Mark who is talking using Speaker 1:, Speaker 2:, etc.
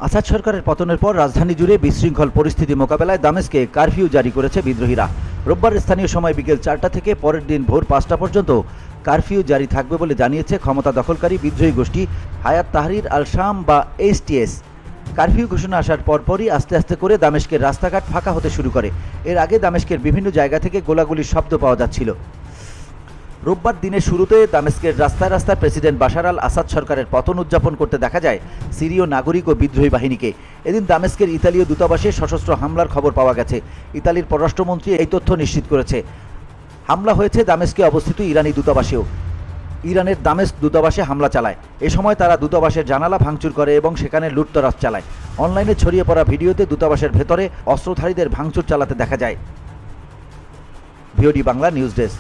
Speaker 1: আসাদ সরকারের পতনের পর রাজধানী জুড়ে বিশৃঙ্খল পরিস্থিতি মোকাবেলায় দামেস্কে কারফিউ জারি করেছে বিদ্রোহীরা। রোববার স্থানীয় সময় বিকেল 4টা থেকে পরের দিন ভোর 5টা পর্যন্ত কারফিউ জারি থাকবে বলে জানিয়েছে ক্ষমতা দখলকারী বিদ্রোহী গোষ্ঠী হায়াত তাহরির আল শাম বা HTS। কারফিউ ঘোষণা আসার পরপরই আস্তে আস্তে করে দামেস্কের রাস্তাঘাট ফাঁকা হতে শুরু করে। এর আগে দামেস্কের বিভিন্ন জায়গা থেকে গোলাগুলির শব্দ পাওয়া যাচ্ছিল। রোববার দিনের শুরুতে দামেস্কের রাস্তায় রাস্তায় প্রেসিডেন্ট বাশার আল আসাদ সরকারের পতন উদযাপন করতে দেখা যায় সিরীয় নাগরিক ও বিদ্রোহী বাহিনীকে। এদিন দামেস্কের ইতালীয় দূতাবাসে সশস্ত্র হামলার খবর পাওয়া গেছে। ইতালির পররাষ্ট্রমন্ত্রী এই তথ্য নিশ্চিত করেছে। হামলা হয়েছে দামেস্কে অবস্থিত ইরানি দূতাবাসেও। ইরানের দামেস্ক দূতাবাসে হামলা চালায়। এ সময় তারা দূতাবাসের জানালা ভাঙচুর করে এবং সেখানে লুটতরাজ চালায়। অনলাইনে ছড়িয়ে পড়া ভিডিওতে দূতাবাসের ভেতরে অস্ত্রধারীদের ভাঙচুর চালাতে দেখা যায়। VOD Bangla news desk.